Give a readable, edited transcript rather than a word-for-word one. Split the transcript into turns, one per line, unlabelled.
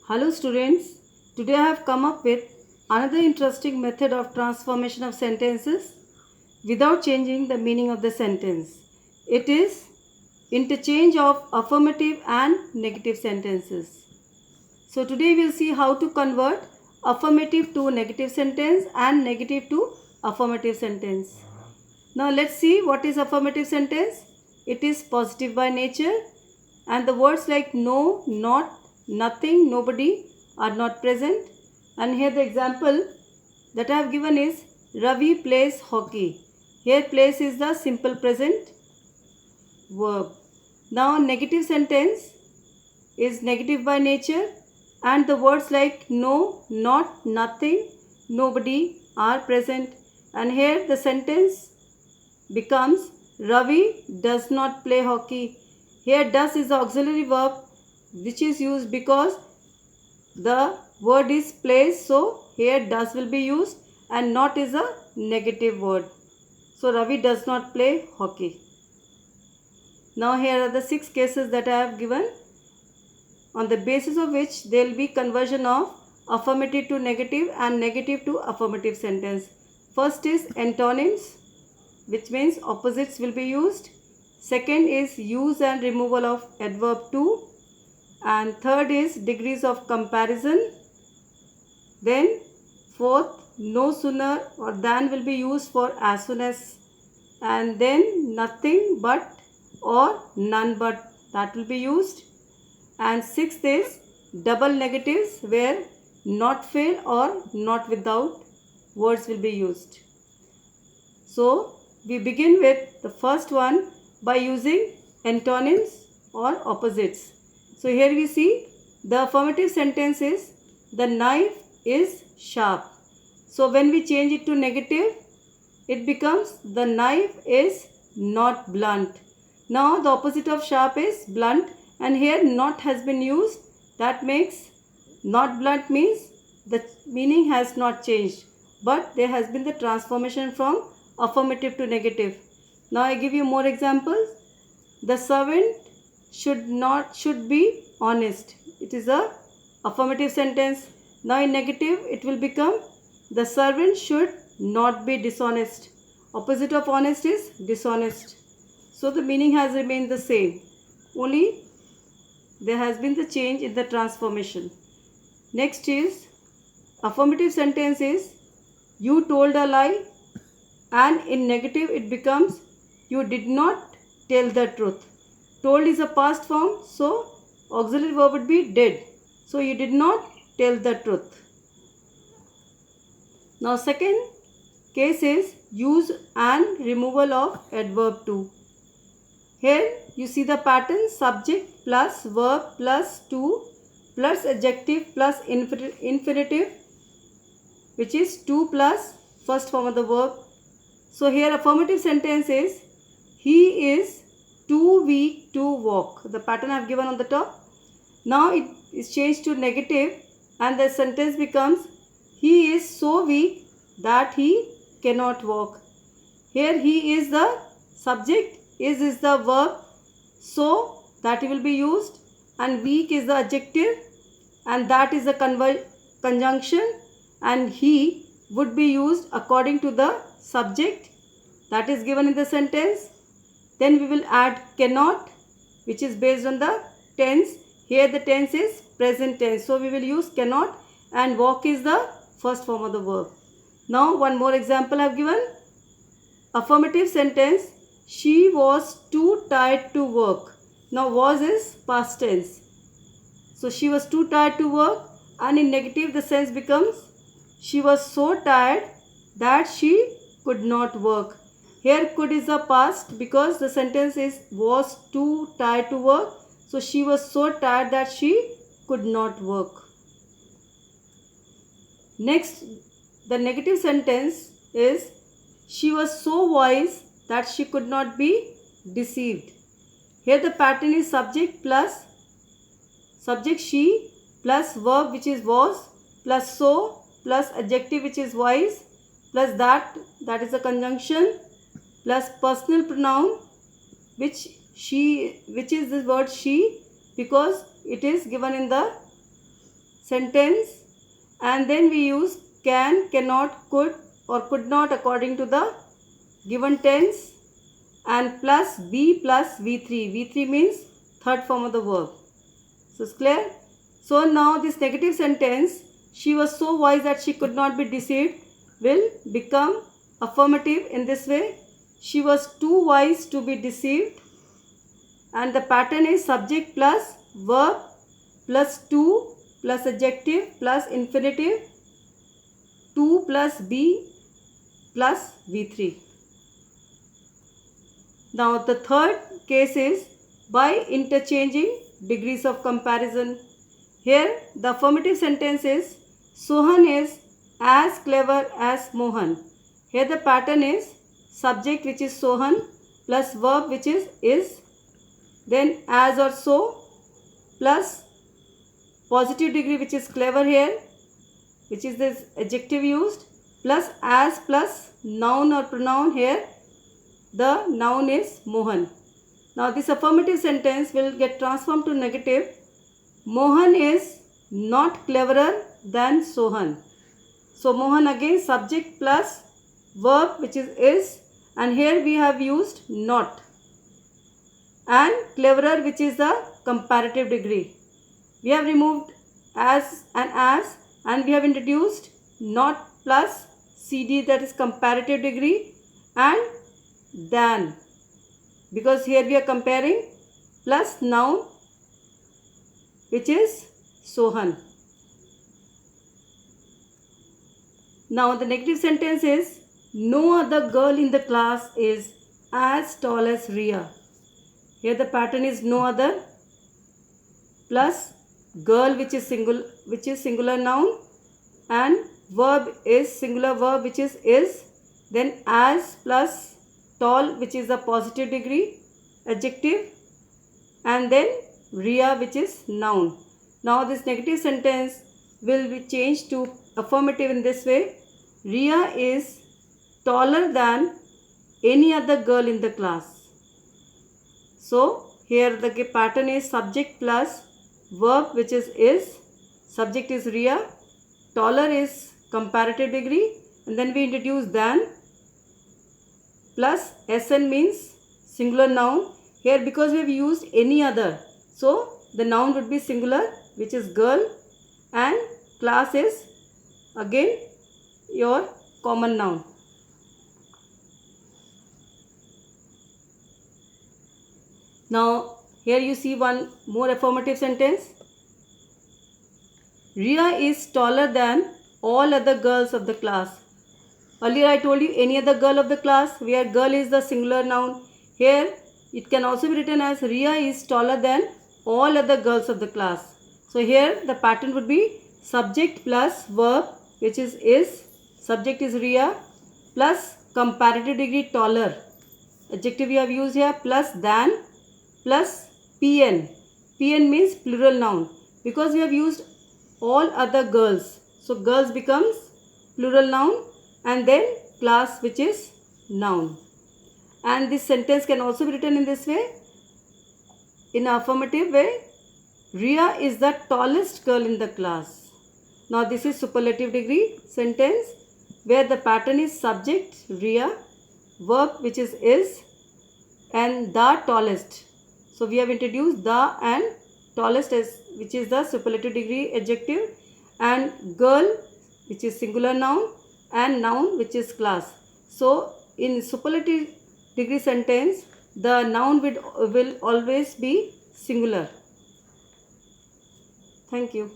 Hello students, today I have come up with another interesting method of transformation of sentences without changing the meaning of the sentence. It is interchange of affirmative and negative sentences. So today we will see how to convert affirmative to negative sentence and negative to affirmative sentence. Now let's see what is affirmative sentence. It is positive by nature and the words like no, not, nothing, nobody are not present. And here the example that I have given is Ravi plays hockey. Here plays is the simple present verb. Now negative sentence is negative by nature and the words like no, not, nothing, nobody are present. And here the sentence becomes Ravi does not play hockey. Here does is the auxiliary verb which is used because the word is plays, so here does will be used, and not is a negative word. So Ravi does not play hockey. Now here are the 6 cases that I have given, on the basis of which there will be conversion of affirmative to negative and negative to affirmative sentence. First is antonyms, which means opposites will be used. Second is use and removal of adverb to. And third is degrees of comparison. Then fourth, no sooner or than will be used for as soon as. And then nothing but or none but, that will be used. And sixth is double negatives where not fail or not without words will be used. So we begin with the first one by using antonyms or opposites. So here we see the affirmative sentence is the knife is sharp. So when we change it to negative, it becomes the knife is not blunt. Now the opposite of sharp is blunt, and here not has been used. That makes not blunt means the meaning has not changed, but there has been the transformation from affirmative to negative. Now I give you more examples. The servant should be honest. It is a affirmative sentence. Now in negative it will become the servant should not be dishonest. Opposite of honest is dishonest. So the meaning has remained the same. Only there has been the change in the transformation. Next is affirmative sentence is you told a lie, and in negative it becomes you did not tell the truth. Told is a past form, so auxiliary verb would be did. So you did not tell the truth. Now second case is use and removal of adverb to. Here you see the pattern: subject plus verb plus to plus adjective plus infinitive, which is to plus first form of the verb. So here affirmative sentence is he is too weak to walk. The pattern I have given on the top. Now it is changed to negative and the sentence becomes he is so weak that he cannot walk. Here he is the subject, is the verb, so that will be used, and weak is the adjective and that is the conjunction, and he would be used according to the subject that is given in the sentence. Then we will add cannot, which is based on the tense. Here the tense is present tense, so we will use cannot, and walk is the first form of the verb. Now one more example I have given. Affirmative sentence, she was too tired to work. Now was is past tense, so she was too tired to work, and in negative the sense becomes she was so tired that she could not work. Here could is the past because the sentence is was too tired to work, so she was so tired that she could not work. Next, the negative sentence is she was so wise that she could not be deceived. Here the pattern is subject plus subject she plus verb which is was plus so plus adjective which is wise plus that is a conjunction plus personal pronoun which is the word she because it is given in the sentence, and then we use can, cannot, could or could not according to the given tense, and plus be plus V3. V3 means third form of the verb. So it's clear? So now this negative sentence, she was so wise that she could not be deceived, will become affirmative in this way. She was too wise to be deceived, and the pattern is subject plus verb plus to plus adjective plus infinitive, to plus be plus V3. Now the third case is by interchanging degrees of comparison. Here the affirmative sentence is Sohan is as clever as Mohan. Here the pattern is subject, which is Sohan, plus verb, which is, then as or so, plus positive degree, which is clever here, which is this adjective used, plus as plus noun or pronoun. Here the noun is Mohan. Now this affirmative sentence will get transformed to negative. Mohan is not cleverer than Sohan. So Mohan again subject plus verb, which is, and here we have used not, and cleverer, which is the comparative degree. We have removed as, and we have introduced not plus CD, that is comparative degree, and than, because here we are comparing, plus noun, which is Sohan. Now the negative sentence is no other girl in the class is as tall as Ria. Here the pattern is no other plus girl, which is singular noun, and verb is singular verb, which is, then as plus tall, which is the positive degree adjective, and then Ria, which is noun. Now this negative sentence will be changed to affirmative in this way. Ria is taller than any other girl in the class. So here the pattern is subject plus verb, which is, subject is Ria, taller is comparative degree, and then we introduce than, plus SN means singular noun. Here because we have used any other, so the noun would be singular, which is girl, and class is again your common noun. Now here you see one more affirmative sentence. Ria is taller than all other girls of the class. Earlier I told you any other girl of the class, where girl is the singular noun. Here it can also be written as Ria is taller than all other girls of the class. So here the pattern would be subject plus verb, which is, subject is Ria, plus comparative degree taller, adjective we have used here, plus than, plus PN. PN means plural noun, because we have used all other girls. So girls becomes plural noun, and then class, which is noun. And this sentence can also be written in this way, in an affirmative way. Ria is the tallest girl in the class. Now this is superlative degree sentence, where the pattern is subject Ria, verb, which is, and the tallest. So we have introduced the and tallest as, which is the superlative degree adjective, and girl, which is singular noun, and noun, which is class. So in superlative degree sentence, the noun will always be singular. Thank you.